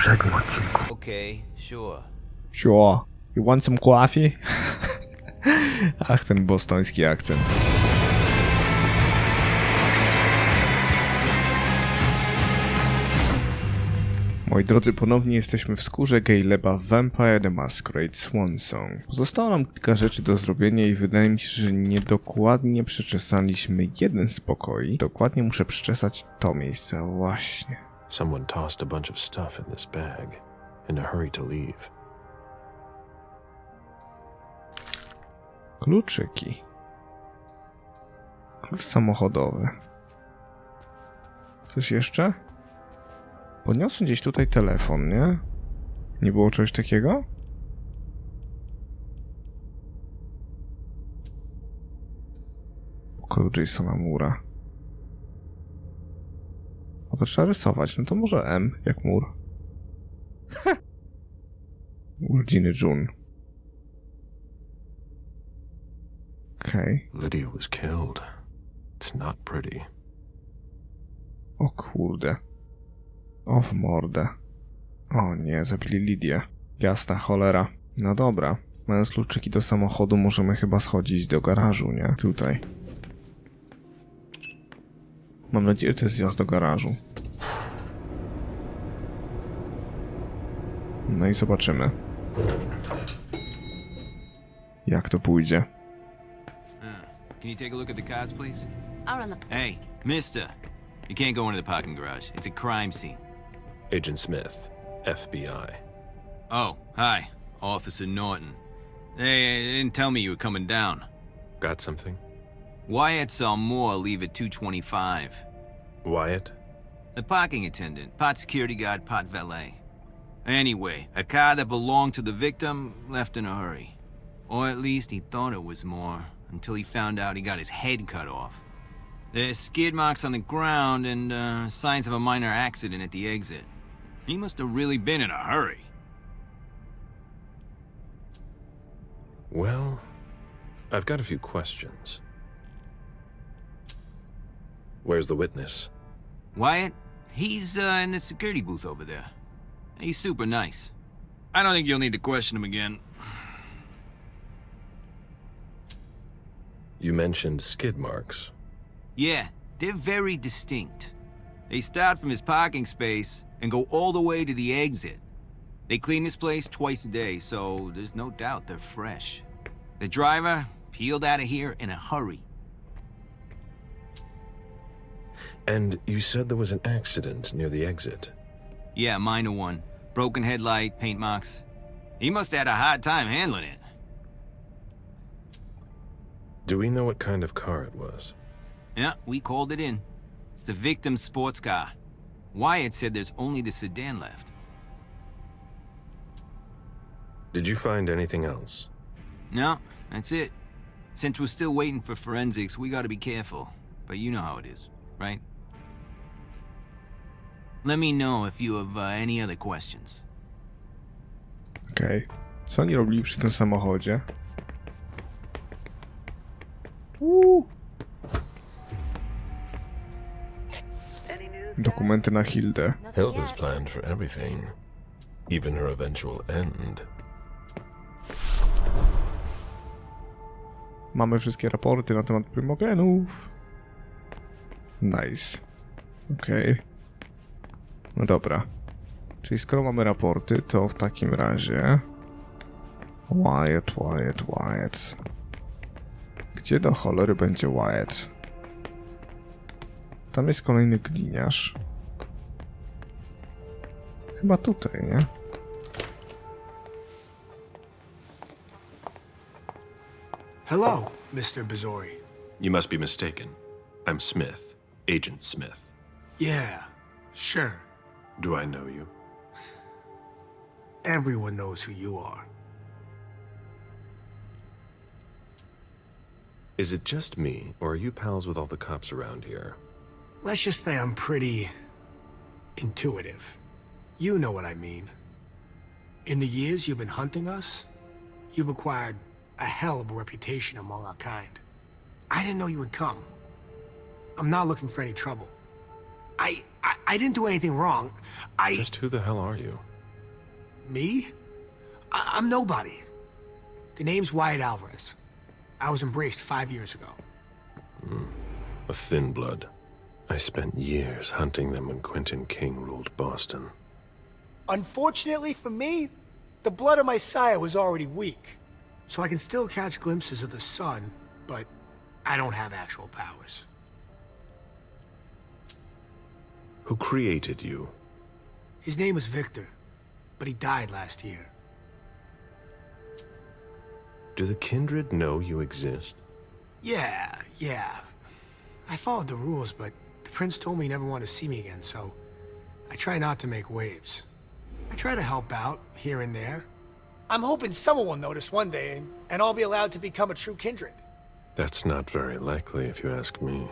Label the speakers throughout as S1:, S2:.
S1: poprzednim odcinku.
S2: Okay, sure.
S3: Sure. You want some coffee? Ach, ten bostoński akcent. Moi drodzy, ponownie jesteśmy w skórze Gayleba w Vampire The Masquerade Swansong. Pozostało nam kilka rzeczy do zrobienia i wydaje mi się, że niedokładnie przeczesaliśmy jeden z pokoi. Dokładnie muszę przeczesać to miejsce, właśnie.
S4: Someone tossed a bunch of stuff in this bag, in a hurry to leave.
S3: Kluczyki. Klucz samochodowy. Coś jeszcze? Podniosłem gdzieś tutaj telefon, nie? Nie było czegoś takiego? Pokoju Jasona Mura. O, to trzeba rysować. No to może M, jak mur. Urodziny June. Okej.
S4: Lydia was killed. It's not pretty.
S3: O kurde. O w mordę. O nie, zabili Lidię. Jasna cholera. No dobra. Mając kluczyki do samochodu możemy chyba schodzić do garażu, nie? Tutaj. Mam nadzieję, że to jest zjazd do garażu. No i zobaczymy. Jak to pójdzie.
S2: Can you take a look at the cards, please?
S5: I'll run the...
S2: Hey, mister. You can't go into the parking garage. It's a crime scene.
S4: Agent Smith, FBI.
S2: Oh, hi. Officer Norton. They didn't tell me you were coming down.
S4: Got something?
S2: Wyatt saw Moore leave at 2:25.
S4: Wyatt?
S2: The parking attendant, part security guard, part valet. Anyway, a car that belonged to the victim left in a hurry. Or at least he thought it was Moore, until he found out he got his head cut off. There's skid marks on the ground and signs of a minor accident at the exit. He must have really been in a hurry.
S4: Well, I've got a few questions. Where's the witness?
S2: Wyatt? He's in the security booth over there. He's super nice. I don't think you'll need to question him again.
S4: You mentioned skid marks.
S2: Yeah, they're very distinct. They start from his parking space and go all the way to the exit. They clean this place twice a day, so there's no doubt they're fresh. The driver peeled out of here in a hurry.
S4: And you said there was an accident near the exit.
S2: Yeah, minor one. Broken headlight, paint marks. He must have had a hard time handling it.
S4: Do we know what kind of car it was?
S2: Yeah, we called it in. It's the victim's sports car. Wyatt said there's only the sedan left.
S4: Did you find anything else?
S2: No, that's it. Since we're still waiting for forensics, we gotta be careful. But you know how it is, right? Let me know if you have any other questions.
S3: Okej. Co oni robili przy tym samochodzie? Dokumenty na Hildę.
S4: Hilda's planned for everything, even her eventual end.
S3: Mamy wszystkie raporty na temat prymogenów. Nice. Okej. No dobra. Czyli skoro mamy raporty, to w takim razie... Wyatt. Gdzie do cholery będzie Wyatt? Tam jest kolejny gliniarz. Chyba tutaj, nie?
S6: Hello, Mr. Bizori.
S4: You must be mistaken. I'm Smith, Agent Smith.
S6: Yeah, sure.
S4: Do I know you?
S6: Everyone knows who you are.
S4: Is it just me, or are you pals with all the cops around here?
S6: Let's just say I'm pretty intuitive. You know what I mean. In the years you've been hunting us, you've acquired a hell of a reputation among our kind. I didn't know you would come. I'm not looking for any trouble. I didn't do anything wrong.
S4: Just who the hell are you?
S6: Me? I'm nobody. The name's Wyatt Alvarez. I was embraced 5 years ago.
S4: A thin blood. I spent years hunting them when Quentin King ruled Boston.
S6: Unfortunately for me, the blood of my sire was already weak. So I can still catch glimpses of the sun, but I don't have actual powers.
S4: Who created you?
S6: His name was Victor, but he died last year.
S4: Do the kindred know you exist?
S6: Yeah. I followed the rules, but the prince told me he never wanted to see me again, so I try not to make waves. I try to help out, here and there. I'm hoping someone will notice one day, and I'll be allowed to become a true kindred.
S4: That's not very likely if you ask me.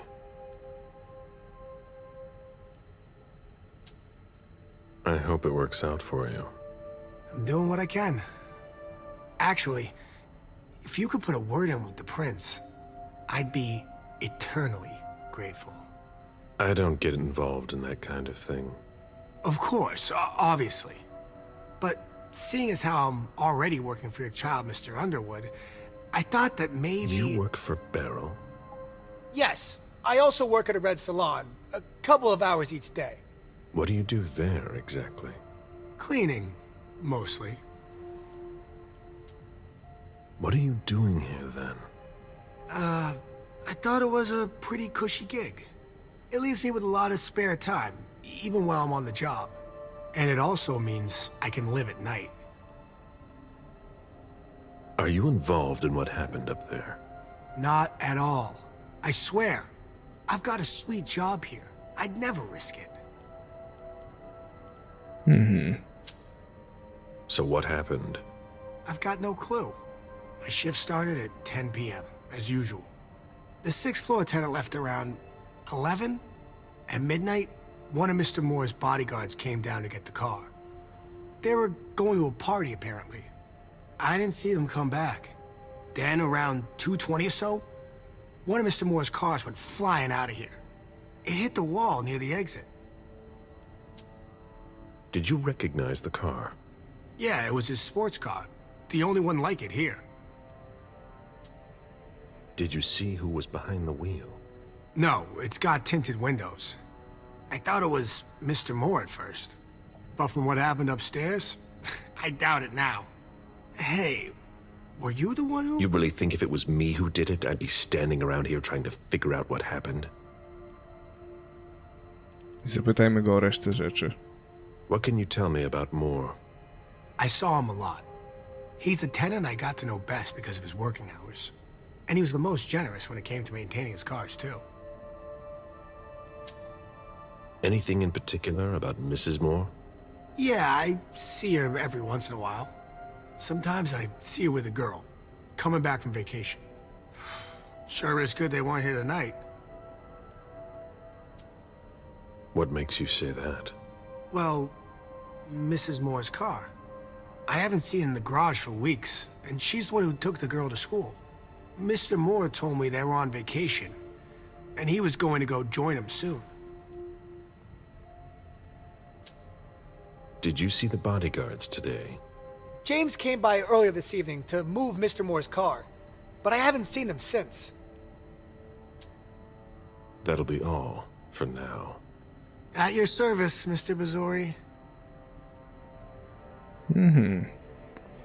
S4: I hope it works out for you.
S6: I'm doing what I can. Actually, if you could put a word in with the prince, I'd be eternally grateful.
S4: I don't get involved in that kind of thing.
S6: Of course, obviously. But seeing as how I'm already working for your child, Mr. Underwood, I thought that maybe...
S4: You work for Beryl?
S6: Yes, I also work at a red salon, a couple of hours each day.
S4: What do you do there, exactly?
S6: Cleaning, mostly.
S4: What are you doing here, then?
S6: I thought it was a pretty cushy gig. It leaves me with a lot of spare time, even while I'm on the job. And it also means I can live at night.
S4: Are you involved in what happened up there?
S6: Not at all. I swear. I've got a sweet job here. I'd never risk it.
S4: So what happened?
S6: I've got no clue. My shift started at 10 p.m., as usual. The 6th floor tenant left around 11. At midnight, one of Mr. Moore's bodyguards came down to get the car. They were going to a party, apparently. I didn't see them come back. Then, around 2:20 or so, one of Mr. Moore's cars went flying out of here. It hit the wall near the exit.
S4: Did you recognize the car?
S6: Yeah, it was his sports car. The only one like it here.
S4: Did you see who was behind the wheel?
S6: No, it's got tinted windows. I thought it was Mr. Moore at first. But from what happened upstairs, I doubt it now. Hey, were you the one who...
S4: You really think if it was me who did it, I'd be standing around here trying to figure out what happened?
S3: Zapytajmy go o resztę rzeczy.
S4: What can you tell me about Moore?
S6: I saw him a lot. He's the tenant I got to know best because of his working hours. And he was the most generous when it came to maintaining his cars, too.
S4: Anything in particular about Mrs. Moore?
S6: Yeah, I see her every once in a while. Sometimes I see her with a girl, coming back from vacation. Sure is good they weren't here tonight.
S4: What makes you say that?
S6: Well, Mrs. Moore's car. I haven't seen it in the garage for weeks, and she's the one who took the girl to school. Mr. Moore told me they were on vacation, and he was going to go join them soon.
S4: Did you see the bodyguards today?
S1: James came by earlier this evening to move Mr. Moore's car, but I haven't seen them since.
S4: That'll be all for now.
S6: At your service, Mr. Bazori.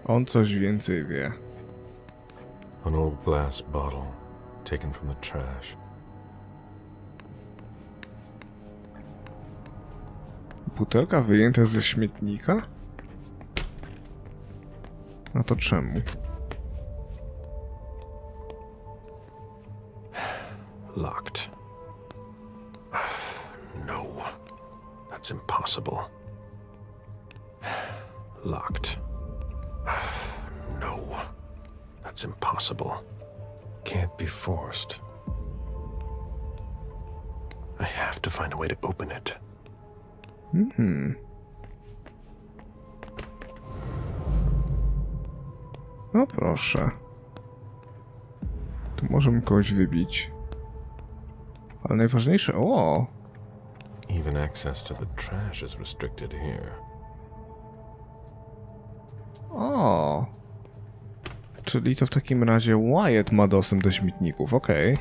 S3: On coś więcej wie.
S5: An old glass bottle taken from the trash.
S3: Butelka wyjęta ze śmietnika? A to czemu?
S4: Locked. No. That's impossible. Locked. No. That's impossible. Can't be forced. I have to find a way to open it.
S3: No proszę. Tu możemy kogoś wybić. Ale najważniejsze... O!
S5: Even access to the trash is restricted here.
S3: O! Czyli to w takim razie Wyatt ma dostęp do śmietników, okej.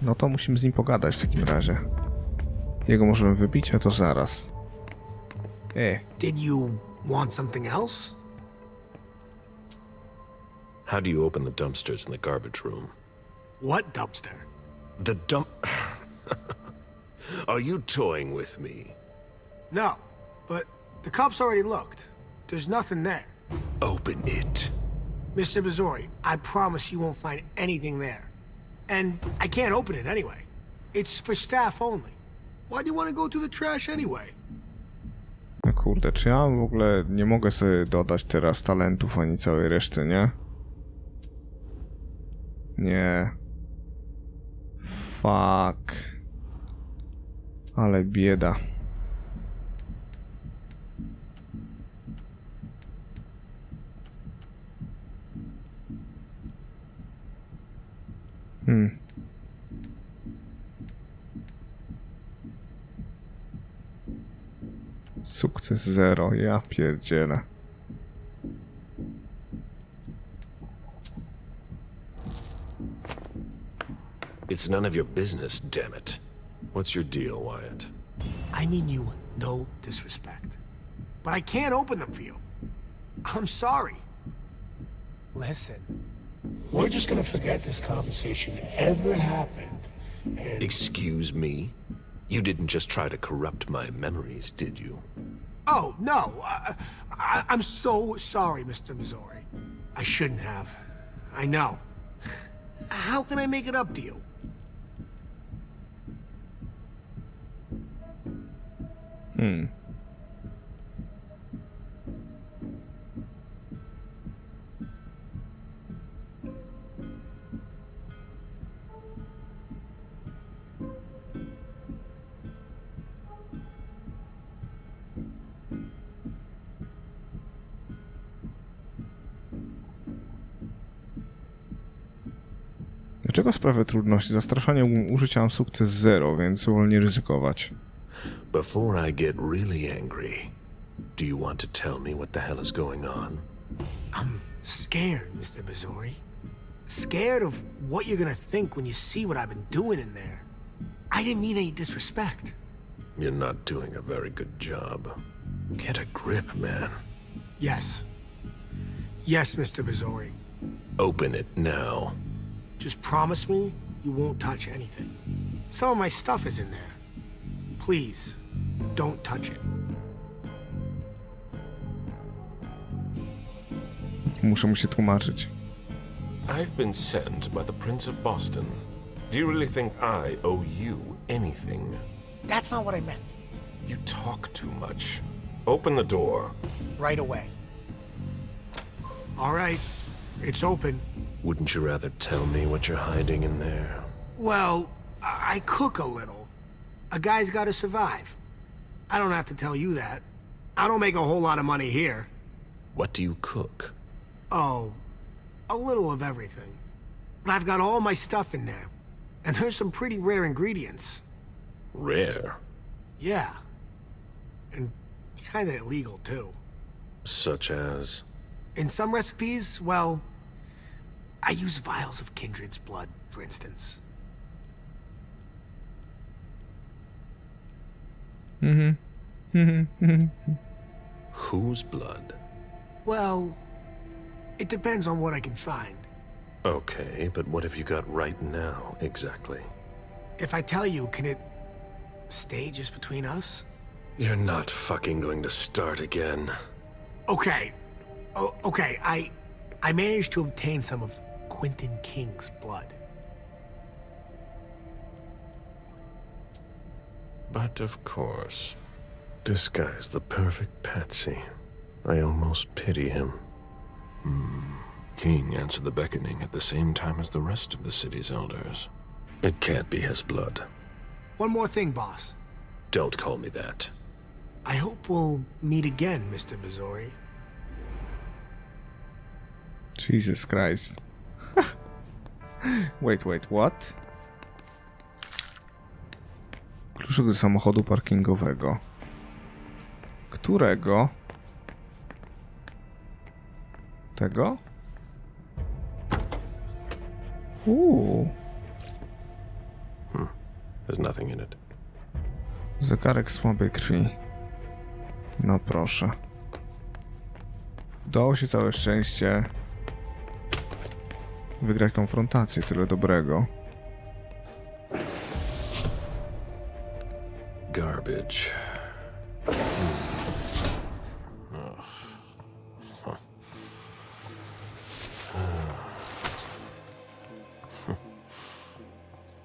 S3: No to musimy z nim pogadać w takim razie. Jego możemy wybić, a to zaraz.
S6: Did you want something else?
S4: How do you open the dumpsters in the garbage room?
S6: What dumpster?
S4: The dump... Are you toying with me?
S6: No, but the cops already looked. There's nothing there.
S4: Open it.
S6: Mr. Missouri, I promise you won't find anything there. And I can't open it anyway. It's for staff only. Why do you want to go through the trash anyway?
S3: No kurde, czy ja w ogóle nie mogę sobie dodać teraz talentów ani całej reszty, nie? Nie. Fuck. Ale bieda. Sukces 0, ja pierdzielę.
S4: It's none of your business, damn it. What's your deal, Wyatt?
S6: I mean you no disrespect. But I can't open them for you. I'm sorry. Listen, we're just gonna forget this conversation ever happened. And
S4: Excuse me? You didn't just try to corrupt my memories, did you?
S6: oh, no. I'm so sorry, Mr. Missouri. I shouldn't have. I know. How can I make it up to you?
S3: Dlaczego sprawia trudności? Zastraszanie mógłbym użyć, a mam sukces 0, więc wolę nie ryzykować.
S4: Before I get really angry, do you want to tell me what the hell is going on?
S6: I'm scared, Mr. Missouri. Scared of what you're gonna think when you see what I've been doing in there. I didn't mean any disrespect.
S4: You're not doing a very good job. Get a grip, man.
S6: Yes. Yes, Mr. Missouri.
S4: Open it now.
S6: Just promise me you won't touch anything. Some of my stuff is in there. Please, don't touch it.
S3: Muszę mu się tłumaczyć.
S5: I've been sent by the Prince of Boston. Do you really think I owe you anything?
S1: That's not what I meant.
S5: You talk too much. Open the door.
S1: Right away.
S6: All right, it's open.
S4: Wouldn't you rather tell me what you're hiding in there?
S6: Well, I cook a little. A guy's gotta survive. I don't have to tell you that. I don't make a whole lot of money here.
S4: What do you cook?
S6: Oh, a little of everything. But I've got all my stuff in there. And there's some pretty rare ingredients.
S4: Rare.
S6: Yeah. And kinda illegal, too.
S4: Such as?
S6: In some recipes, well, I use vials of kindred's blood, for instance.
S4: Whose blood?
S6: Well, it depends on what I can find.
S4: Okay, but what have you got right now, exactly?
S6: If I tell you, can it stay just between us?
S4: You're not fucking going to start again.
S6: Okay. Okay, I managed to obtain some of Quentin King's blood.
S4: But of course, this guy's the perfect patsy. I almost pity him.
S5: King answered the beckoning at the same time as the rest of the city's elders.
S4: It can't be his blood.
S6: One more thing, boss.
S4: Don't call me that.
S6: I hope we'll meet again, Mr. Missouri.
S3: Jesus Christ. Wait, what? Kluczyk do samochodu parkingowego. Którego? Tego?
S4: There's nothing in it.
S3: Zegarek słabej krwi. No proszę. Udało się, całe szczęście. Wygrać konfrontację, tyle dobrego.
S4: Garbage.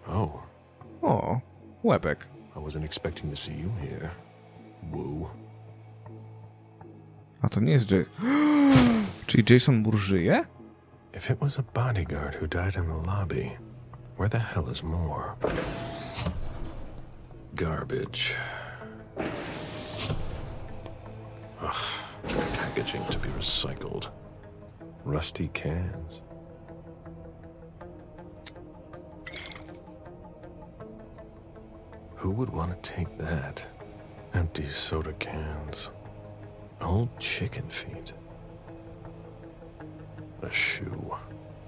S5: Oh,
S3: O, łebek.
S5: I wasn't expecting to see you here. Woo.
S3: A to nie jest Czyli Jason Moore żyje?
S4: If it was a bodyguard who died in the lobby, where the hell is Moore? Garbage. Ugh, packaging to be recycled. Rusty cans. Who would want to take that? Empty soda cans. Old chicken feet. A shoe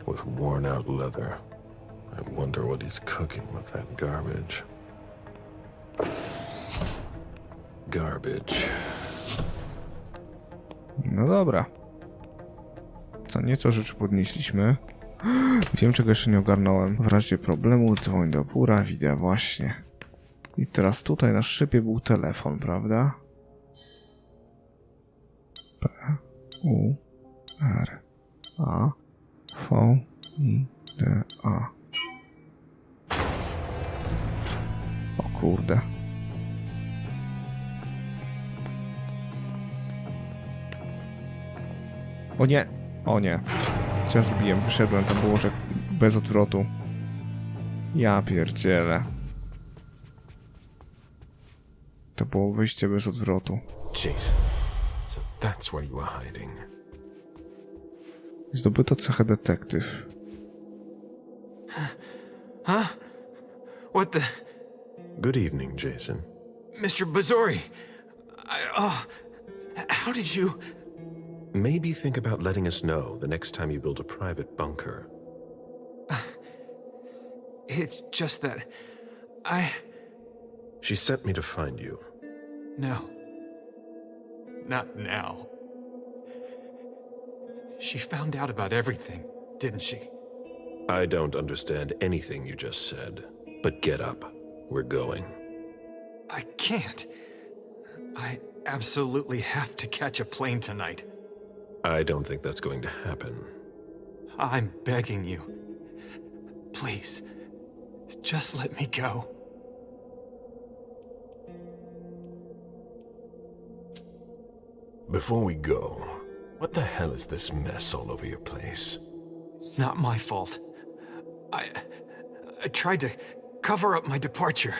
S4: with worn out leather. I wonder what he's cooking with that garbage. Garbage.
S3: No dobra. Co nieco rzeczy podnieśliśmy. Wiem, czego jeszcze nie ogarnąłem. W razie problemu dzwoń do Pura, widzę właśnie. I teraz tutaj na szybie był telefon, prawda? P, U, R, A, V, I, D, A. O kurde. O nie! O nie. Co ja zrobiłem? Wyszedłem, tam było, że bez odwrotu. Ja pierdzielę. To było wyjście bez odwrotu.
S5: Jason, so that's where you were hiding.
S3: Zdobyto cechę detektyw.
S7: Huh? What the...
S4: Good evening, Jason.
S7: Mr. Bazori! How did you...
S4: Maybe think about letting us know the next time you build a private bunker.
S7: It's just that...
S4: She sent me to find you.
S7: No. Not now. She found out about everything, didn't she?
S4: I don't understand anything you just said, but get up. We're going.
S7: I can't. I absolutely have to catch a plane tonight.
S4: I don't think that's going to happen.
S7: I'm begging you. Please, just let me go.
S5: Before we go, what the hell is this mess all over your place?
S7: It's not my fault. I tried to cover up my departure.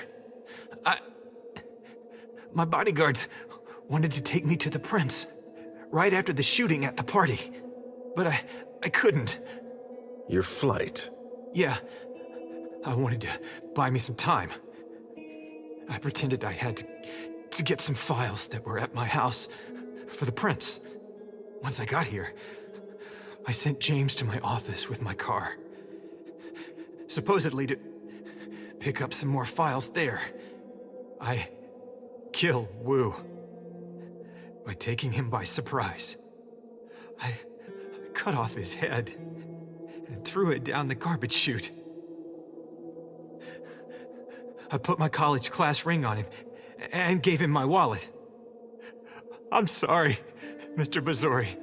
S7: My bodyguards wanted to take me to the prince right after the shooting at the party. But I couldn't.
S4: Your flight?
S7: Yeah. I wanted to buy me some time. I pretended I had to get some files that were at my house for the prince. Once I got here, I sent James to my office with my car. Supposedly to pick up some more files there. I killed Wu by taking him by surprise. I cut off his head and threw it down the garbage chute. I put my college class ring on him and gave him my wallet. I'm sorry, Mr. Bazori.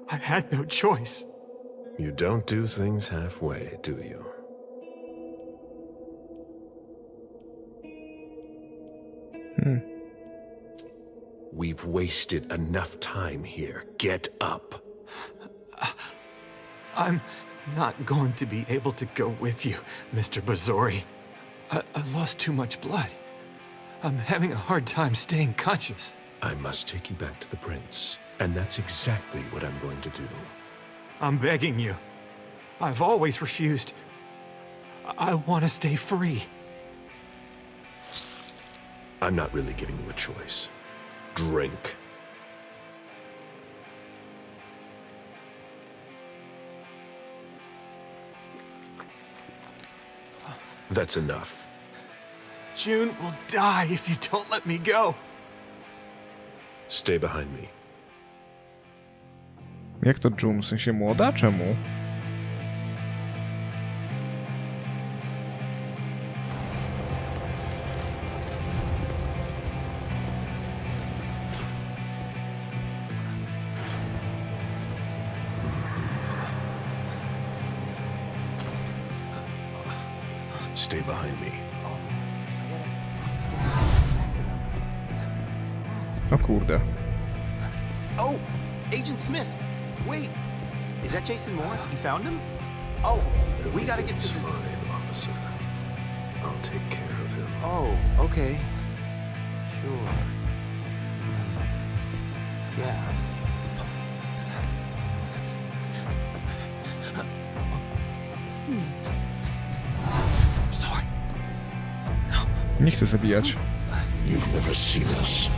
S7: I had no choice.
S4: You don't do things halfway, do you? We've wasted enough time here. Get up.
S7: I'm not going to be able to go with you, Mr. Bazori. I lost too much blood. I'm having a hard time staying conscious.
S4: I must take you back to the prince, and that's exactly what I'm going to do.
S7: I'm begging you. I've always refused. I want to stay free.
S4: I'm not really giving you a choice. Drink. That's enough.
S7: June will die if you don't let me go.
S4: Stay behind me.
S3: Jak to June? W sensie młoda? Czemu?
S4: Stay behind me.
S3: O kurde.
S2: Oh, Agent Smith. Wait, is that Jason Moore? You found him? Oh, we gotta get
S4: Everything's
S2: to.
S4: fine, officer. I'll take care of him.
S2: Oh, okay. Sure. Yeah. Sorry.
S3: Nie chcę zabijać.
S4: You've never seen us.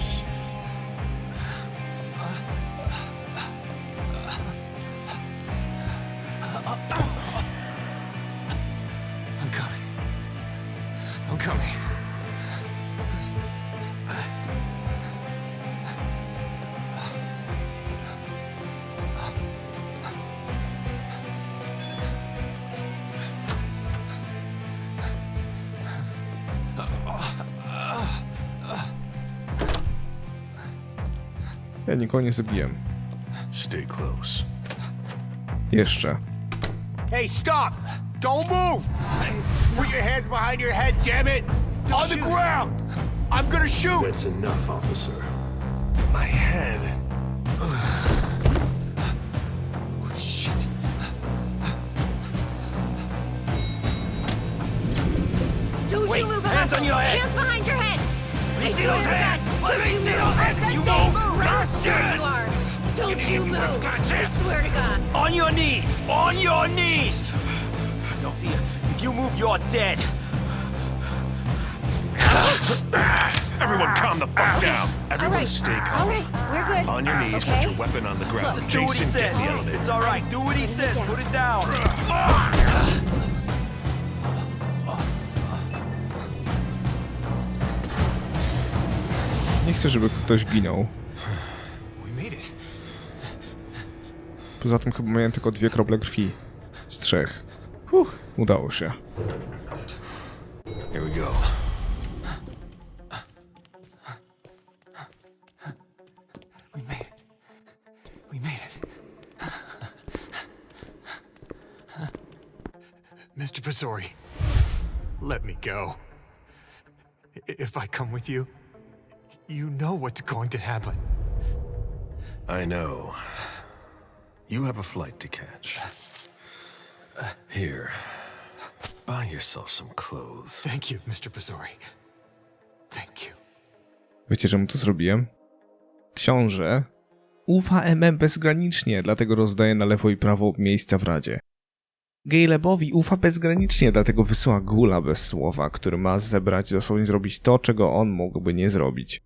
S7: I'm coming. I'm coming.
S3: Ja nikogo nie zabiłem.
S4: Stay close.
S3: Jeszcze.
S6: Hey, stop! Don't move! Put your hands behind your head, damn it! On the ground! I'm gonna shoot!
S4: That's enough, officer.
S6: My head.
S7: Shit.
S8: Don't you move a
S6: hands on your head.
S8: Hands behind your head!
S6: Let me
S8: I
S6: see
S8: swear
S6: those
S8: to
S6: hands.
S8: God,
S6: Let me
S8: don't you
S6: see
S8: move.
S6: those
S8: I
S6: hands.
S8: said
S6: You
S8: stay
S6: move.
S8: right
S6: Gotcha.
S8: where you are. Don't you move. I swear to God.
S9: On your knees! On your knees! Don't be. If you move, you're dead.
S4: Everyone calm the fuck down. Everyone
S8: All right.
S4: stay
S8: All
S4: calm.
S8: right, we're good.
S4: On your knees,
S8: okay?
S4: put your weapon on the ground.
S8: Look.
S9: Do what he
S4: Jason, get
S9: says.
S4: the elevator.
S9: It's all right. Do what he says.
S8: down.
S9: Put it down.
S3: Nie chcę, żeby ktoś ginął.
S7: We made it.
S3: Poza tym chyba miałem tylko 2 krople krwi. Z 3. Udało się.
S4: Here we go.
S7: We made it. We made it. Mr. Pizzori, let me go. If I come with you, you know what's going to happen.
S4: I know. You have a flight to catch. Here. Buy yourself some clothes.
S7: Thank you, Mr. Pizzori. Thank you.
S3: Wiecie, czemu to zrobiłem? Książę ufa MM bezgranicznie, dlatego rozdaje na lewo i prawo miejsca w Radzie. Calebowi ufa bezgranicznie, dlatego wysyła gula bez słowa, który ma zebrać, dosłownie zrobić to, czego on mógłby nie zrobić.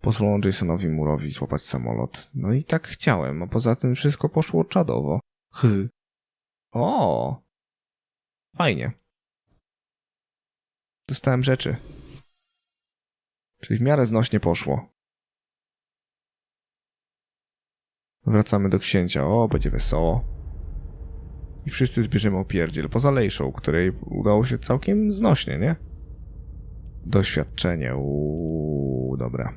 S3: Pozwolono Jasonowi Moore'owi złapać samolot. No i tak chciałem, a poza tym wszystko poszło czadowo. O! Fajnie. Dostałem rzeczy. Czyli w miarę znośnie poszło. Wracamy do księcia. O, będzie wesoło. I wszyscy zbierzemy opierdziel. Poza Lejszą, której udało się całkiem znośnie, nie? Doświadczenie. Dobra.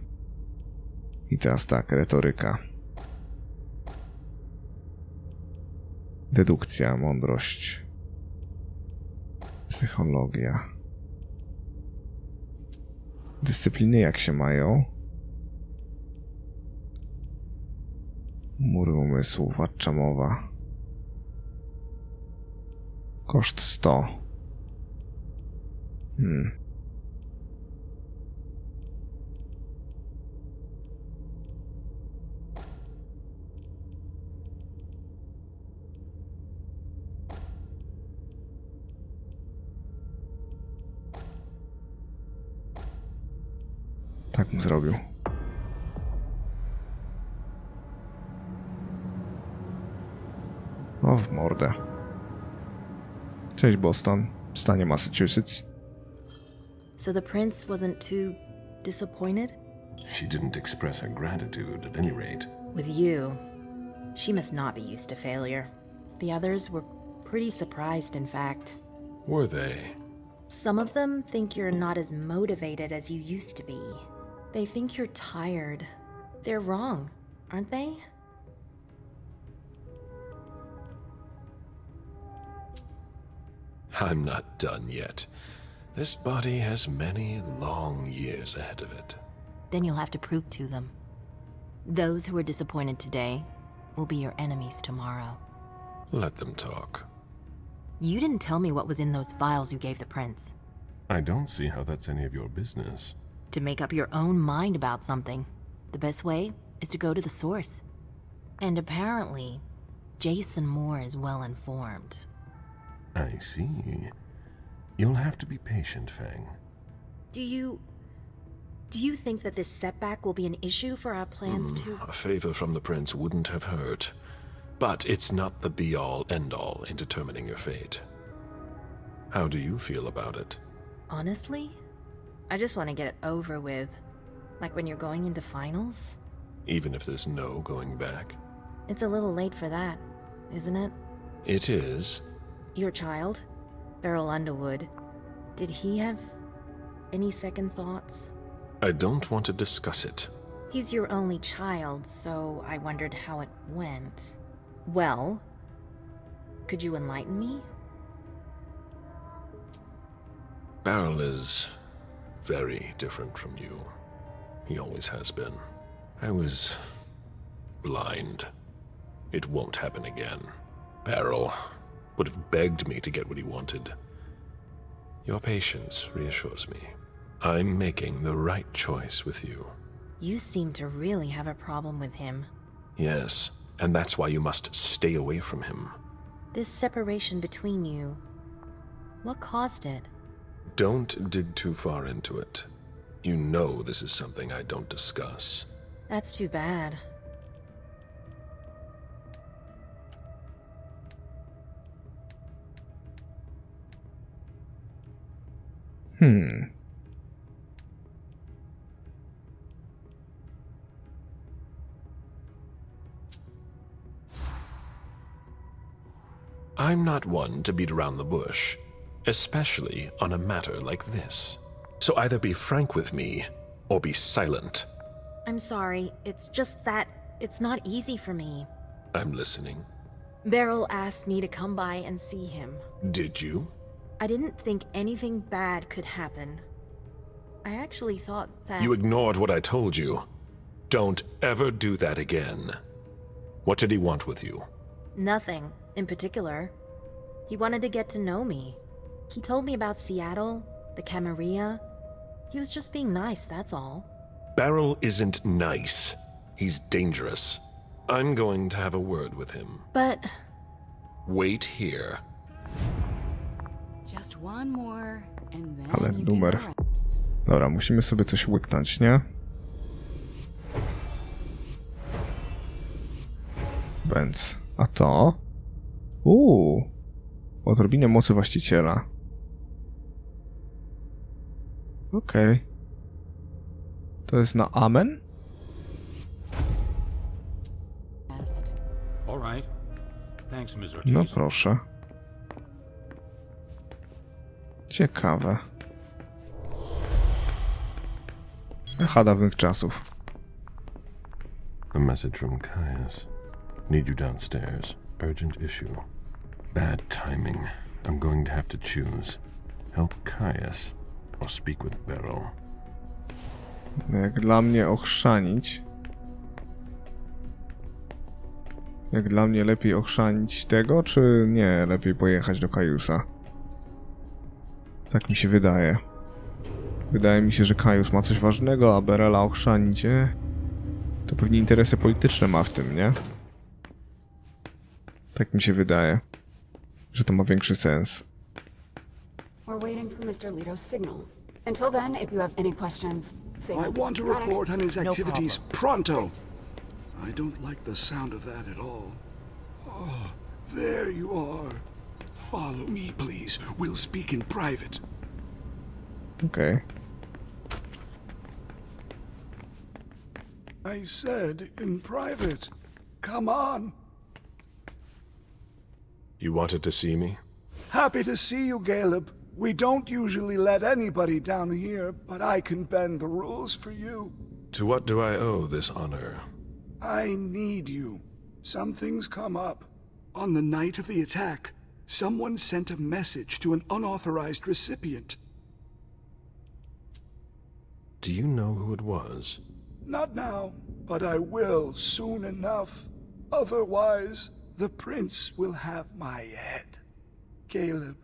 S3: I teraz tak, retoryka. Dedukcja, mądrość. Psychologia. Dyscypliny jak się mają? Mury umysłu, władcza mowa. Koszt 100. Tak bym zrobił. O, w mordę. Cześć, Boston. stanie Massachusetts.
S10: So the prince wasn't too disappointed?
S5: She didn't express her gratitude at any rate.
S10: With you, she must not be used to failure. The others were pretty surprised, in fact.
S5: Were they?
S10: Some of them think you're not as motivated as you used to be. They think you're tired. They're wrong, aren't they?
S4: I'm not done yet. This body has many long years ahead of it.
S10: Then you'll have to prove to them. Those who are disappointed today will be your enemies tomorrow.
S4: Let them talk.
S10: You didn't tell me what was in those files you gave the prince.
S5: I don't see how that's any of your business.
S10: To make up your own mind about something, the best way is to go to the source. And apparently, Jason Moore is well informed.
S5: I see. You'll have to be patient, Fang.
S10: Do you think that this setback will be an issue for our plans to...
S4: A favor from the prince wouldn't have hurt. But it's not the be-all, end-all in determining your fate. How do you feel about it?
S10: Honestly, I just want to get it over with. Like when you're going into finals.
S4: Even if there's no going back?
S10: It's a little late for that, isn't it?
S4: It is.
S10: Your child, Beryl Underwood, did he have any second thoughts?
S4: I don't want to discuss it.
S10: He's your only child, so I wondered how it went. Well, could you enlighten me?
S4: Beryl is very different from you. He always has been. I was blind. It won't happen again. Beryl would have begged me to get what he wanted. Your patience reassures me. I'm making the right choice with you.
S10: You seem to really have a problem with him.
S4: Yes, and that's why you must stay away from him.
S10: This separation between you, what caused it?
S4: Don't dig too far into it. You know this is something I don't discuss.
S10: That's too bad.
S4: I'm not one to beat around the bush, especially on a matter like this. So either be frank with me, or be silent.
S10: I'm sorry, it's just that it's not easy for me.
S4: I'm listening.
S10: Beryl asked me to come by and see him.
S4: Did you?
S10: I didn't think anything bad could happen. I actually thought that...
S4: You ignored what I told you. Don't ever do that again. What did he want with you?
S10: Nothing in particular. He wanted to get to know me. He told me about Seattle, the Camarilla. He was just being nice, that's all.
S4: Beryl isn't nice. He's dangerous. I'm going to have a word with him.
S10: But...
S4: Wait here.
S8: Just one more, and then
S3: Ale
S8: you
S3: numer.
S8: can...
S3: Dobra, musimy sobie coś łyknąć, nie? Więc, a to? Odrobinie mocy właściciela. Okej. To jest na amen?
S9: All right. Thanks, Ms. Ortiz.
S3: No proszę. Ciekawe. Echa dawnych czasów.
S5: A message from Caius. Need you downstairs. Urgent issue. Bad timing. I'm going to have to choose. Help Caius or speak with Beryl.
S3: Jak dla mnie ochrzanić. Jak dla mnie lepiej ochrzanić tego, czy nie? Lepiej pojechać do Caiusa. Tak mi się wydaje. Wydaje mi się, że Caius ma coś ważnego, a Beryla ochrzanić. To pewnie interesy polityczne ma w tym, nie? Tak mi się wydaje, że to ma większy sens.
S11: We're waiting for Mr. Leto's signal. Until then, if you have any questions, say...
S12: I want to report on his activities pronto. I don't like the sound of that at all. Oh, there you are. Follow me, please. We'll speak in private.
S3: Okej.
S12: I said in private. Come on.
S4: You wanted to see me?
S12: Happy to see you, Caleb. We don't usually let anybody down here, but I can bend the rules for you.
S4: To what do I owe this honor?
S12: I need you. Something's come up. On the night of the attack, someone sent a message to an unauthorized recipient.
S4: Do you know who it was?
S12: Not now, but I will soon enough. Otherwise, the prince will have my head. Caleb,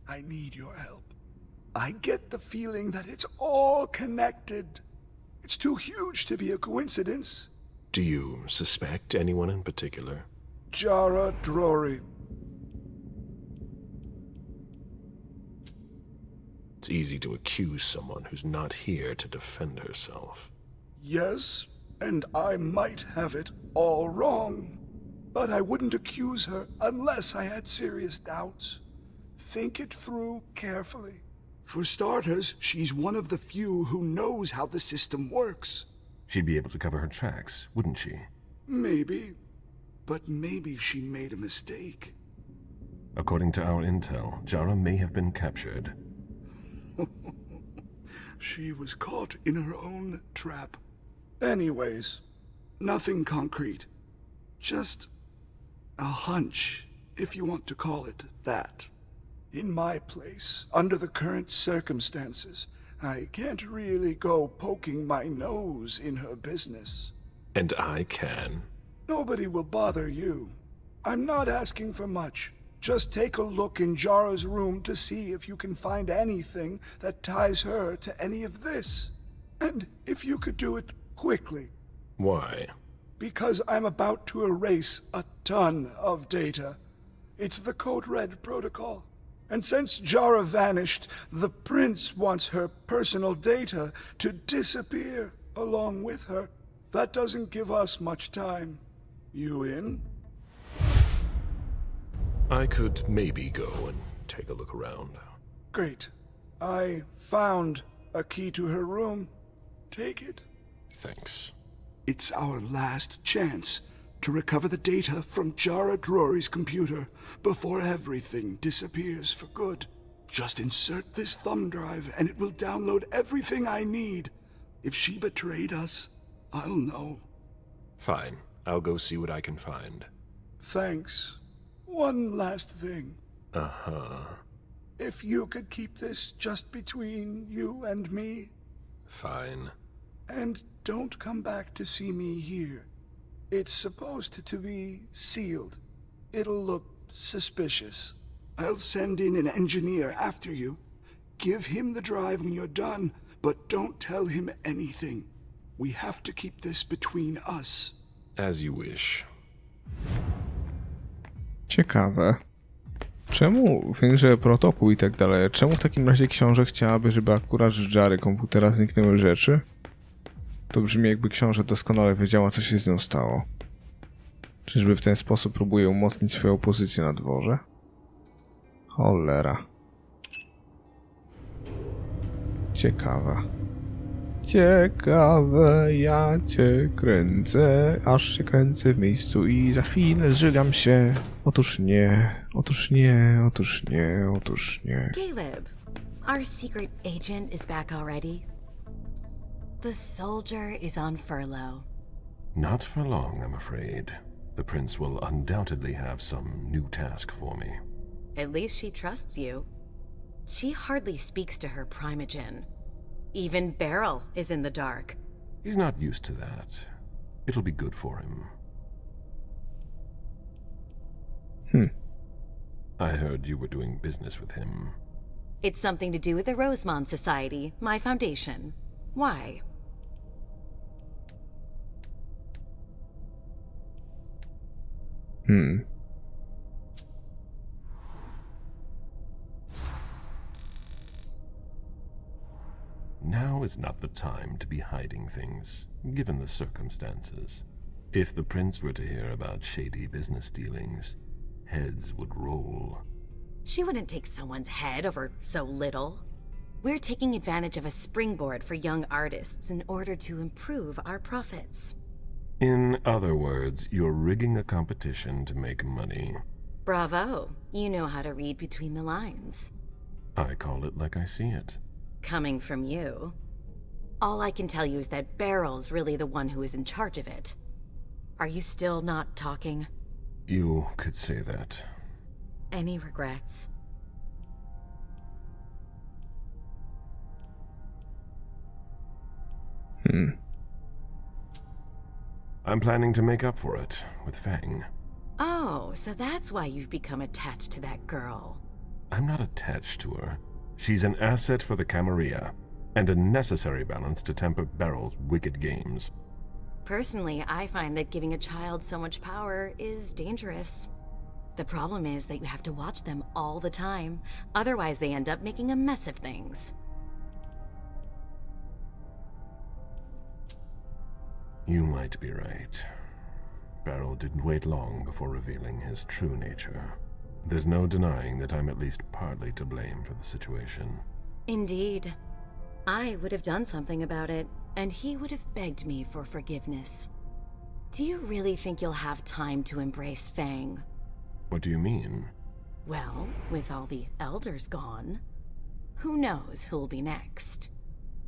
S12: I need your help. I get the feeling that it's all connected. It's too huge to be a coincidence.
S4: Do you suspect anyone in particular?
S12: Jara Drory.
S4: It's easy to accuse someone who's not here to defend herself.
S12: Yes, and I might have it all wrong. But I wouldn't accuse her unless I had serious doubts. Think it through carefully. For starters, she's one of the few who knows how the system works.
S5: She'd be able to cover her tracks, wouldn't she?
S12: Maybe. But maybe she made a mistake.
S5: According to our intel, Jara may have been captured.
S12: She was caught in her own trap. Anyways, nothing concrete. Just a hunch, if you want to call it that. In my place, under the current circumstances, I can't really go poking my nose in her business.
S4: And I can.
S12: Nobody will bother you. I'm not asking for much. Just take a look in Jara's room to see if you can find anything that ties her to any of this. And if you could do it quickly.
S4: Why?
S12: Because I'm about to erase a ton of data. It's the Code Red protocol. And since Jara vanished, the prince wants her personal data to disappear along with her. That doesn't give us much time. You in?
S4: I could maybe go and take a look around.
S12: Great. I found a key to her room. Take it.
S4: Thanks.
S12: It's our last chance to recover the data from Jara Drory's computer before everything disappears for good. Just insert this thumb drive and it will download everything I need. If she betrayed us, I'll know.
S4: Fine. I'll go see what I can find.
S12: Thanks. One last thing.
S4: Uh-huh.
S12: If you could keep this just between you and me.
S4: Fine.
S12: And don't come back to see me here. It's supposed to be sealed. It'll look suspicious. I'll send in an engineer after you. Give him the drive when you're done, but don't tell him anything. We have to keep this between us.
S4: As you wish.
S3: Ciekawe. Czemu wiem, że protokół i tak dalej? Czemu w takim razie książę chciałaby, żeby akurat z Jary komputera zniknęły rzeczy? To brzmi, jakby książę doskonale wiedziała, co się z nią stało. Czyżby w ten sposób próbuje umocnić swoją pozycję na dworze? Cholera. Ciekawe. Ciekawe, ja cię kręcę, aż się kręcę w miejscu i za chwilę zżygam się. Otóż nie, otóż nie, otóż nie, otóż nie.
S8: Caleb, our secret agent is back already. The soldier is on furlough.
S5: Not for long, I'm afraid. The prince will undoubtedly have some new task for me.
S8: At least she trusts you. She hardly speaks to her primogen. Even Beryl is in the dark.
S5: He's not used to that. It'll be good for him. I heard you were doing business with him.
S8: It's something to do with the Rosemont Society, my foundation. Why?
S5: Now is not the time to be hiding things, given the circumstances. If the prince were to hear about shady business dealings, heads would roll.
S8: She wouldn't take someone's head over so little. We're taking advantage of a springboard for young artists in order to improve our profits.
S5: In other words, you're rigging a competition to make money.
S8: Bravo. You know how to read between the lines.
S5: I call it like I see it.
S8: Coming from you. All I can tell you is that Beryl's really the one who is in charge of it. Are you still not talking?
S5: You could say that.
S8: Any regrets?
S5: I'm planning to make up for it with Fang.
S8: Oh, so that's why you've become attached to that girl.
S5: I'm not attached to her. She's an asset for the Camarilla, and a necessary balance to temper Beryl's wicked games.
S8: Personally, I find that giving a child so much power is dangerous. The problem is that you have to watch them all the time, otherwise they end up making a mess of things.
S5: You might be right. Beryl didn't wait long before revealing his true nature. There's no denying that I'm at least partly to blame for the situation.
S8: Indeed. I would have done something about it, and he would have begged me for forgiveness. Do you really think you'll have time to embrace Fang?
S5: What do you mean?
S8: Well, with all the elders gone, who knows who'll be next?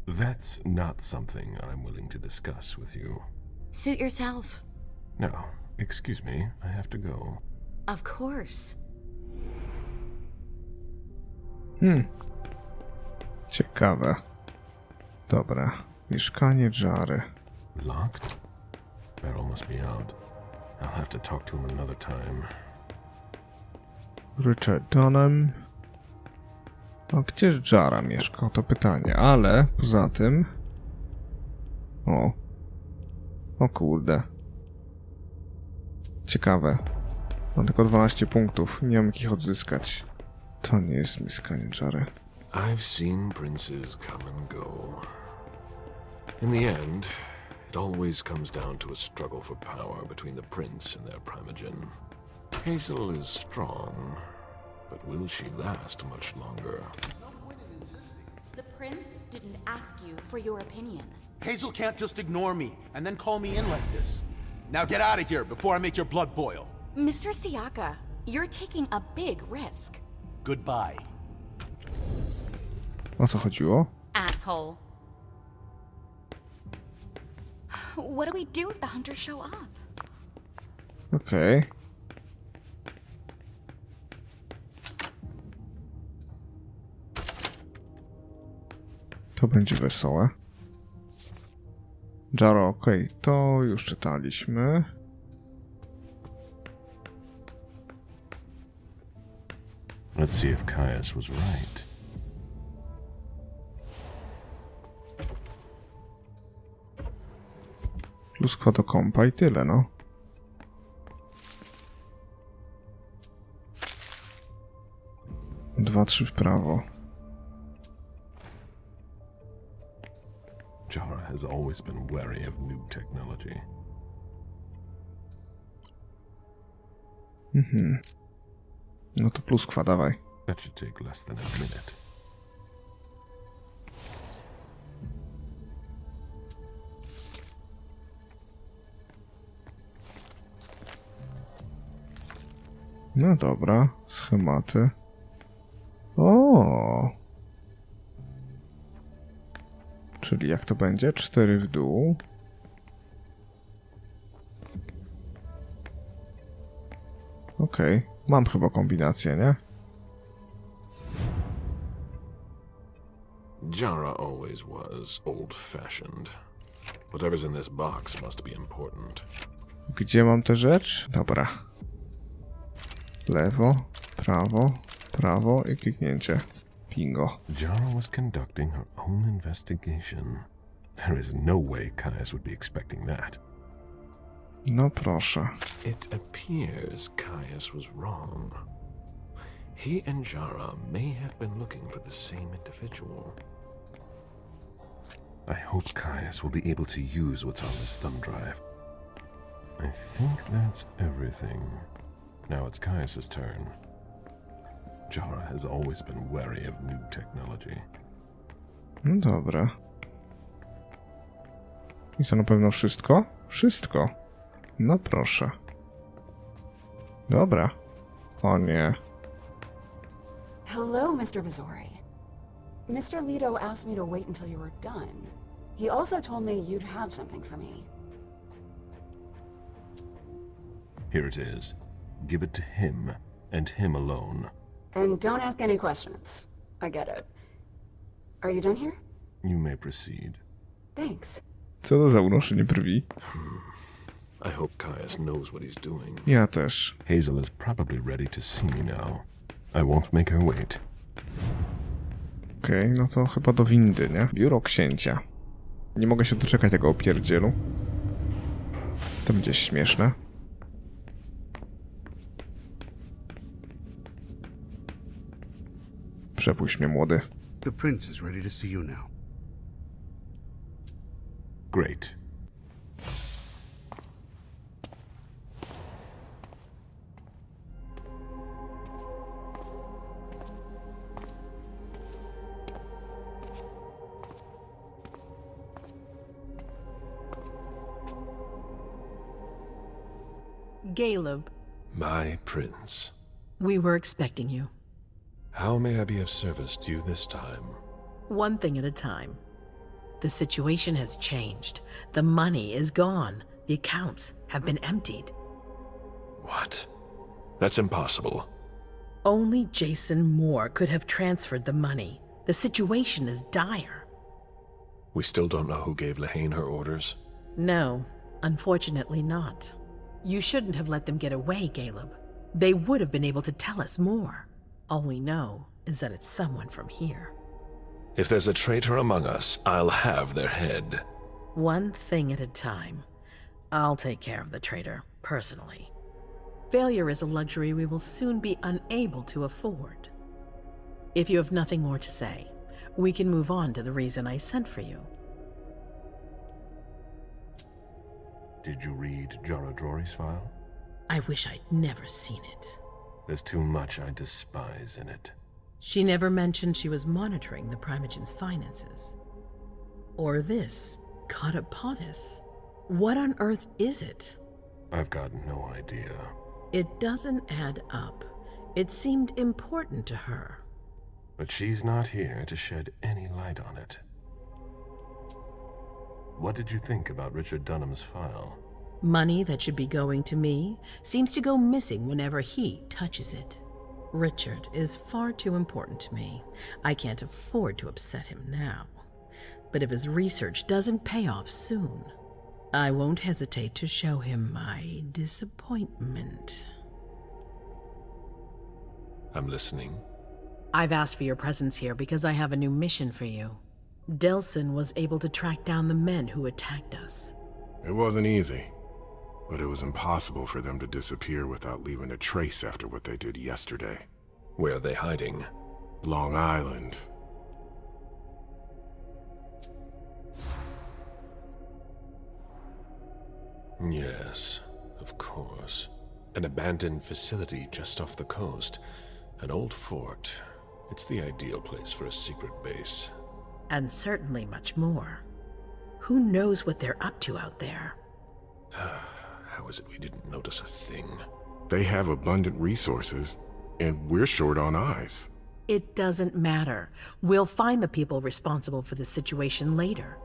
S5: That's not something I'm willing to discuss with you.
S8: Suit yourself.
S5: No, excuse me, I have to go.
S8: Of course.
S3: Ciekawe. Dobra. Mieszkanie Jary.
S5: Locked? Beryl must be out. I'll have to talk to him another time.
S3: Richardonem. No, gdzie Jara mieszkał? To pytanie, ale poza tym... O kurde. Ciekawe. Mam tylko 12 punktów. Nie mam ich odzyskać. To nie jest mieszkanie Jary.
S4: I've seen princes come and go. In the end, it always comes down to a struggle for power between the prince and their primogen. Hazel is strong, but will she last much longer?
S13: The prince didn't ask you for your opinion.
S9: Hazel can't just ignore me and then call me in like this. Now get out of here before I make your blood boil.
S13: Mr. Siaka, you're taking a big risk.
S9: Goodbye.
S3: O co chodziło?
S13: Asshole. What do we do if the hunters show up?
S3: Okej. To będzie wesołe. Jaro, okej, to już czytaliśmy.
S5: Let's see if Caius was right.
S3: Pluskwa do kompa i tyle, no. Dwa, trzy w prawo.
S5: Jara has always been wary of new technology.
S3: No to pluskwa, dawaj.
S5: That should take less than a minute.
S3: No dobra, schematy. O! Czyli jak to będzie? 4 w dół. Okej, mam chyba kombinację, nie?
S4: Jara always was old-fashioned. Whatever's in this box must be important.
S3: Gdzie mam tę rzecz? Dobra. Lewo, prawo i kliknięcie. Bingo.
S5: Jara was conducting her own investigation. There is no way Caius would be expecting that.
S3: No proszę.
S4: It appears Caius was wrong. He and Jara may have been looking for the same individual.
S5: I hope Caius will be able to use what's on this thumb drive. I think that's everything. Now it's Caius's turn. Jara has always been wary of new technology.
S3: No dobra. I to na pewno wszystko? Wszystko. No proszę. Dobra. O nie.
S11: Hello, Mr. Bizori. Mr. Leto asked me to wait until you were done. He also told me you'd have something for me.
S5: Here it is. Give it to him, and him alone.
S11: And don't ask any questions. I get it. Are you done here?
S5: You may proceed.
S11: Thanks.
S3: Co to za unoszenie brwi?
S4: I hope Caius knows what he's doing.
S3: Ja też.
S5: Hazel is probably ready to see me now. I won't make her wait.
S3: Okej, no to chyba do windy, nie? Biuro księcia. Nie mogę się doczekać tego opierdzielu. To będzie śmieszne. Przepuść mnie, młody.
S14: The prince is ready to see you now.
S5: Great.
S15: Caleb.
S4: My prince.
S15: We were expecting you.
S4: How may I be of service to you this time?
S15: One thing at a time. The situation has changed. The money is gone. The accounts have been emptied.
S4: What? That's impossible.
S15: Only Jason Moore could have transferred the money. The situation is dire.
S4: We still don't know who gave Lehane her orders?
S15: No, unfortunately not. You shouldn't have let them get away, Caleb. They would have been able to tell us more. All we know is that it's someone from here.
S4: If there's a traitor among us, I'll have their head.
S15: One thing at a time. I'll take care of the traitor, personally. Failure is a luxury we will soon be unable to afford. If you have nothing more to say, we can move on to the reason I sent for you.
S5: Did you read Jara Drory's file?
S15: I wish I'd never seen it.
S5: There's too much I despise in it.
S15: She never mentioned she was monitoring the Primogen's finances. Or this, Catapotis. What on earth is it?
S5: I've got no idea.
S15: It doesn't add up. It seemed important to her.
S5: But she's not here to shed any light on it. What did you think about Richard Dunham's file?
S15: Money that should be going to me seems to go missing whenever he touches it. Richard is far too important to me. I can't afford to upset him now. But if his research doesn't pay off soon, I won't hesitate to show him my disappointment.
S4: I'm listening.
S15: I've asked for your presence here because I have a new mission for you. Delson was able to track down the men who attacked us.
S16: It wasn't easy, but it was impossible for them to disappear without leaving a trace after what they did yesterday.
S4: Where are they hiding?
S16: Long Island.
S4: Yes, of course. An abandoned facility just off the coast. An old fort. It's the ideal place for a secret base.
S15: And certainly much more. Who knows what they're up to out there?
S4: How is it we didn't notice a thing?
S16: They have abundant resources, and we're short on eyes.
S15: It doesn't matter. We'll find the people responsible for the situation later.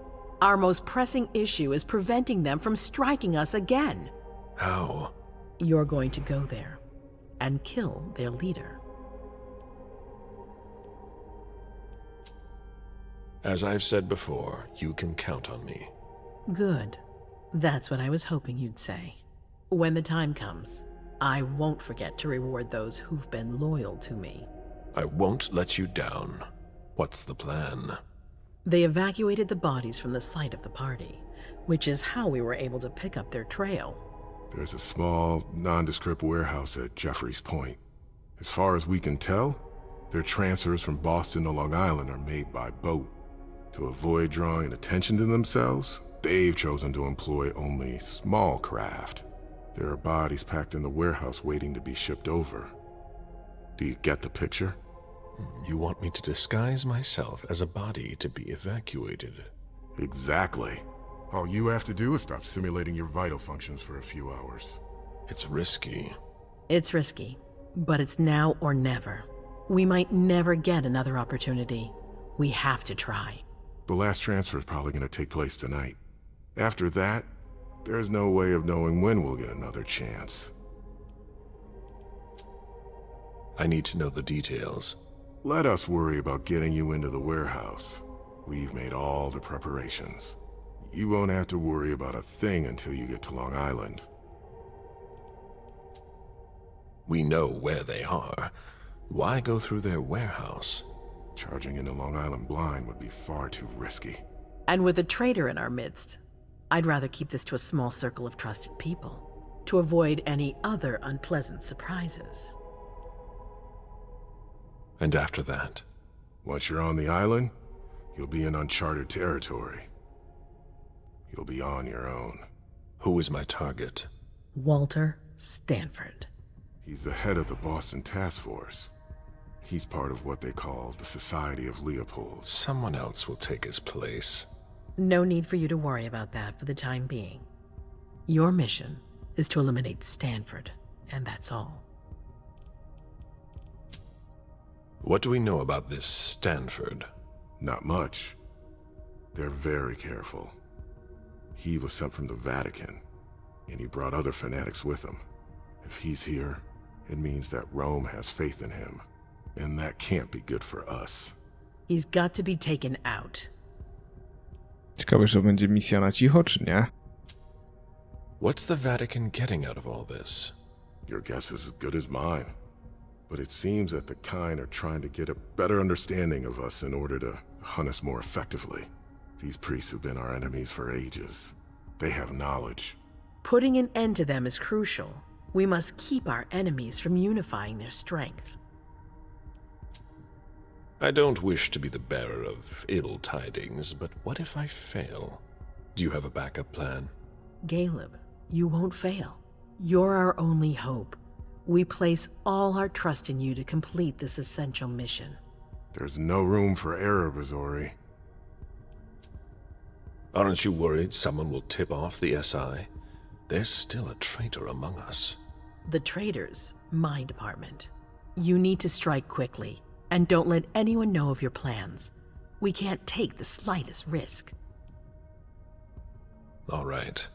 S15: Our most pressing issue is preventing them from striking us again.
S4: How?
S15: You're going to go there and kill their leader.
S4: As I've said before, you can count on me.
S15: Good. That's what I was hoping you'd say. When the time comes, I won't forget to reward those who've been loyal to me.
S4: I won't let you down. What's the plan?
S15: They evacuated the bodies from the site of the party, which is how we were able to pick up their trail.
S16: There's a small, nondescript warehouse at Jeffrey's Point. As far as we can tell, their transfers from Boston to Long Island are made by boat. To avoid drawing attention to themselves, they've chosen to employ only small craft. There are bodies packed in the warehouse waiting to be shipped over. Do you get the picture?
S4: You want me to disguise myself as a body to be evacuated?
S16: Exactly. All you have to do is stop simulating your vital functions for a few hours.
S4: It's risky.
S15: It's risky, but it's now or never. We might never get another opportunity. We have to try.
S16: The last transfer is probably going to take place tonight. After that, there's no way of knowing when we'll get another chance.
S4: I need to know the details.
S16: Let us worry about getting you into the warehouse. We've made all the preparations. You won't have to worry about a thing until you get to Long Island.
S4: We know where they are. Why go through their warehouse?
S16: Charging into Long Island blind would be far too risky.
S15: And with a traitor in our midst, I'd rather keep this to a small circle of trusted people, to avoid any other unpleasant surprises.
S4: And after that?
S16: Once you're on the island, you'll be in uncharted territory. You'll be on your own.
S4: Who is my target?
S15: Walter Stanford.
S16: He's the head of the Boston Task Force. He's part of what they call the Society of Leopold.
S4: Someone else will take his place.
S15: No need for you to worry about that for the time being. Your mission is to eliminate Stanford, and that's all.
S4: What do we know about this Stanford?
S16: Not much. They're very careful. He was sent from the Vatican, and he brought other fanatics with him. If he's here, it means that Rome has faith in him, and that can't be good for us.
S15: He's got to be taken out.
S3: Ciekawe, że będzie misja na cicho, czy nie?
S4: What's the Vatican getting out of all this?
S16: Your guess is as good as mine. But it seems that the kind are trying to get a better understanding of us in order to hunt us more effectively. These priests have been our enemies for ages. They have knowledge.
S15: Putting an end to them is crucial. We must keep our enemies from unifying their strength.
S4: I don't wish to be the bearer of ill tidings, but what if I fail? Do you have a backup plan?
S15: Caleb, you won't fail. You're our only hope. We place all our trust in you to complete this essential mission.
S16: There's no room for error, Bazori.
S4: Aren't you worried someone will tip off the SI? There's still a traitor among us.
S15: The traitors, my department. You need to strike quickly, and don't let anyone know of your plans. We can't take the slightest risk.
S4: All right.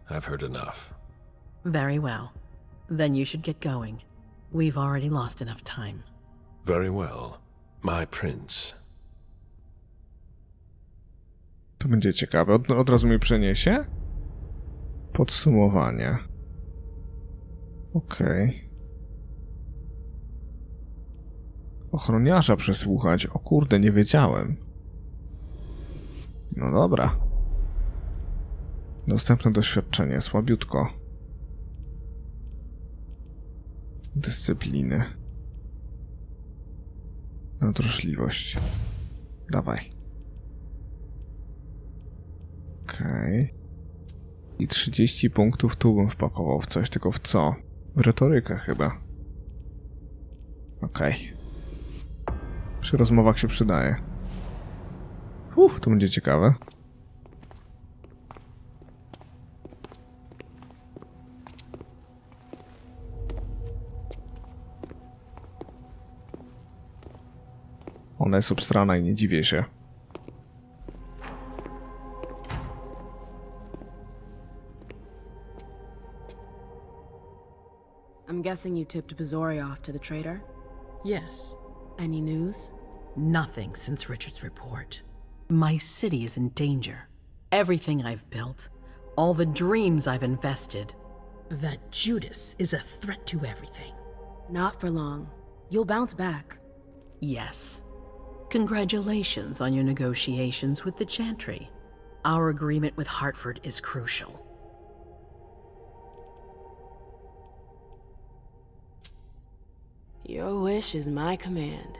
S4: I've heard enough.
S15: Very well. Then you should get going. We've already lost enough time.
S4: Very well. My prince.
S3: To będzie ciekawe. Od razu mi przeniesie? Podsumowanie. Okej. Ochroniarza przesłuchać. O kurde, nie wiedziałem. No dobra. Dostępne doświadczenie. Słabiutko. Dyscypliny. Nadrożliwość. Dawaj. Okej. I 30 punktów tu bym wpakował w coś, tylko w co? W retorykę chyba. Okej. Przy rozmowach się przydaje. To będzie ciekawe. Ona jest obstrana i nie dziwię się.
S17: I'm guessing you tipped Bazori off to the traitor?
S15: Yes.
S17: Any news?
S15: Nothing since Richard's report. My city is in danger. Everything I've built, all the dreams I've invested. That Judas is a threat to everything.
S17: Not for long. You'll bounce back.
S15: Yes. Congratulations on your negotiations with the Chantry. Our agreement with Hartford is crucial.
S17: Your wish is my command.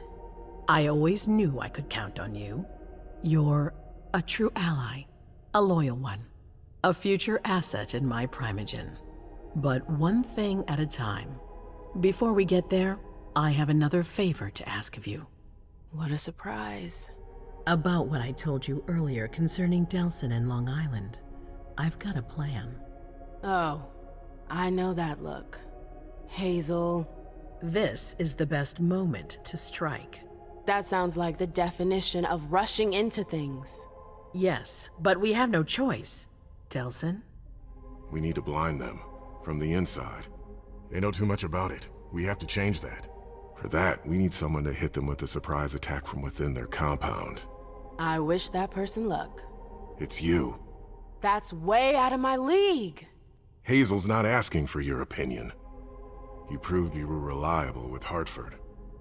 S15: I always knew I could count on you. You're a true ally, a loyal one, a future asset in my primogen. But one thing at a time. Before we get there, I have another favor to ask of you.
S17: What a surprise.
S15: About what I told you earlier concerning Delson and Long Island. I've got a plan.
S17: Oh, I know that look. Hazel.
S15: This is the best moment to strike.
S17: That sounds like the definition of rushing into things.
S15: Yes, but we have no choice. Delson?
S16: We need to blind them, from the inside. They know too much about it. We have to change that. For that, we need someone to hit them with a surprise attack from within their compound.
S17: I wish that person luck.
S16: It's you.
S17: That's way out of my league.
S16: Hazel's not asking for your opinion. You proved you were reliable with Hartford.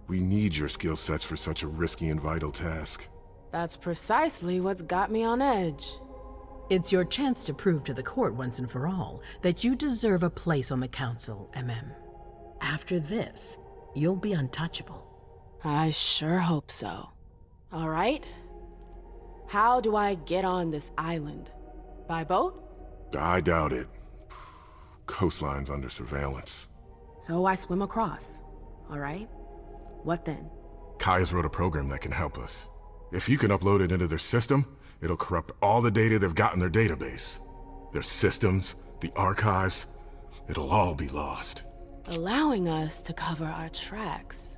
S16: We need your skill sets for such a risky and vital task.
S17: That's precisely what's got me on edge.
S15: It's your chance to prove to the court once and for all that you deserve a place on the council, MM. After this, you'll be untouchable.
S17: I sure hope so. All right. How do I get on this island? By boat?
S16: I doubt it. Coastline's under surveillance.
S17: So I swim across. All right. What then?
S16: Kaya's wrote a program that can help us. If you can upload it into their system, it'll corrupt all the data they've got in their database. Their systems, the archives, it'll all be lost.
S17: Allowing us to cover our tracks.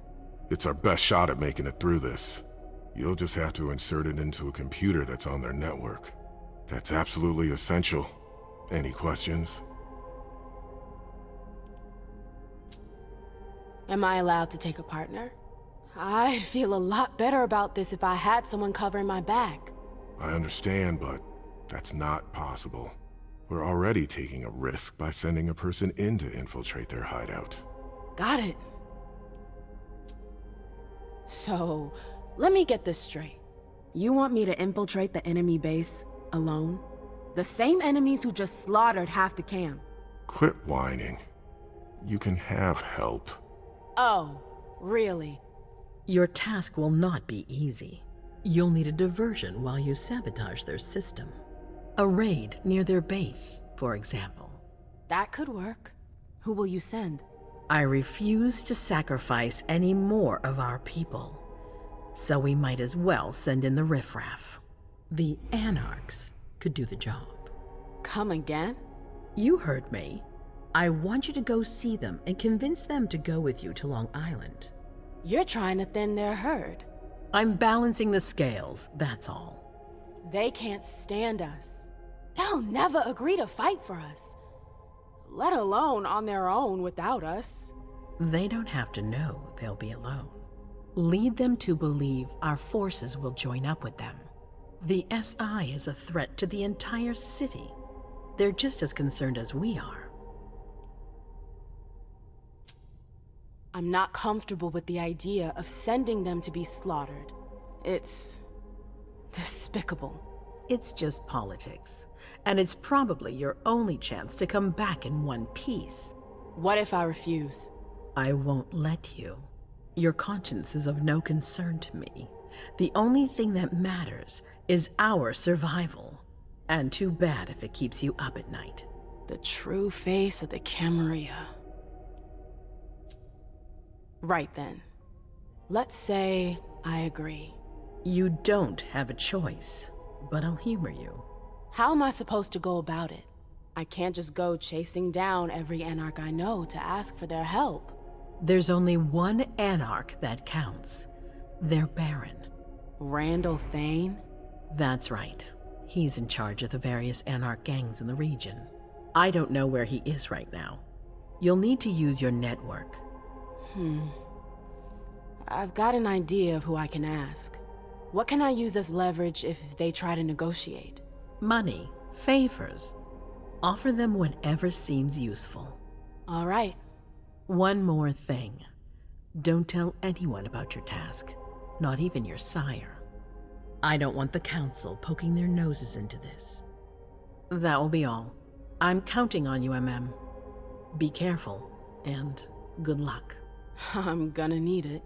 S16: It's our best shot at making it through this. You'll just have to insert it into a computer that's on their network. That's absolutely essential. Any questions?
S17: Am I allowed to take a partner? I'd feel a lot better about this if I had someone covering my back.
S16: I understand, but that's not possible. We're already taking a risk by sending a person in to infiltrate their hideout.
S17: Got it. So, let me get this straight. You want me to infiltrate the enemy base alone? The same enemies who just slaughtered half the camp.
S16: Quit whining. You can have help.
S17: Oh, really?
S15: Your task will not be easy. You'll need a diversion while you sabotage their system. A raid near their base, for example.
S17: That could work. Who will you send?
S15: I refuse to sacrifice any more of our people. So we might as well send in the riffraff. The anarchs could do the job.
S17: Come again?
S15: You heard me. I want you to go see them and convince them to go with you to Long Island.
S17: You're trying to thin their herd.
S15: I'm balancing the scales, that's all.
S17: They can't stand us. They'll never agree to fight for us. Let alone on their own without us.
S15: They don't have to know they'll be alone. Lead them to believe our forces will join up with them. The SI is a threat to the entire city. They're just as concerned as we are.
S17: I'm not comfortable with the idea of sending them to be slaughtered. It's despicable.
S15: It's just politics, and it's probably your only chance to come back in one piece.
S17: What if I refuse?
S15: I won't let you. Your conscience is of no concern to me. The only thing that matters is our survival. And too bad if it keeps you up at night.
S17: The true face of the Camarilla. Right then. Let's say I agree.
S15: You don't have a choice, but I'll humor you.
S17: How am I supposed to go about it? I can't just go chasing down every anarch I know to ask for their help.
S15: There's only one anarch that counts. Their Baron.
S17: Randall Thane?
S15: That's right. He's in charge of the various anarch gangs in the region. I don't know where he is right now. You'll need to use your network.
S17: I've got an idea of who I can ask. What can I use as leverage if they try to negotiate?
S15: Money, favors. Offer them whatever seems useful.
S17: All right.
S15: One more thing. Don't tell anyone about your task, not even your sire. I don't want the council poking their noses into this. That will be all. I'm counting on you, MM. Be careful, and good luck.
S17: I'm gonna need it.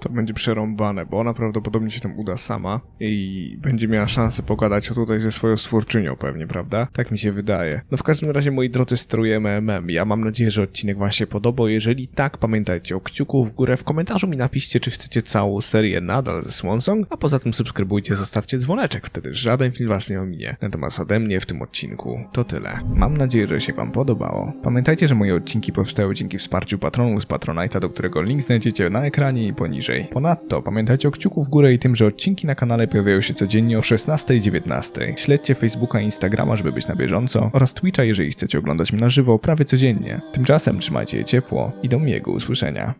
S3: to będzie przerąbane, bo ona prawdopodobnie się tam uda sama i będzie miała szansę pogadać o tutaj ze swoją stwórczynią pewnie, prawda? Tak mi się wydaje. No w każdym razie, moi drodzy, sterujemy MM. Ja mam nadzieję, że odcinek wam się podobał. Jeżeli tak, pamiętajcie o kciuku w górę. W komentarzu mi napiszcie, czy chcecie całą serię nadal ze Swansong, a poza tym subskrybujcie, zostawcie dzwoneczek, wtedy żaden film was nie ominie. Natomiast ode mnie w tym odcinku to tyle. Mam nadzieję, że się wam podobało. Pamiętajcie, że moje odcinki powstały dzięki wsparciu patronów z Patronite'a, do którego link znajdziecie na ekranie i poniżej. Ponadto pamiętajcie o kciuku w górę i tym, że odcinki na kanale pojawiają się codziennie o 16 i 19. Śledźcie Facebooka i Instagrama, żeby być na bieżąco, oraz Twitcha, jeżeli chcecie oglądać mnie na żywo prawie codziennie. Tymczasem trzymajcie je ciepło i do miłego usłyszenia.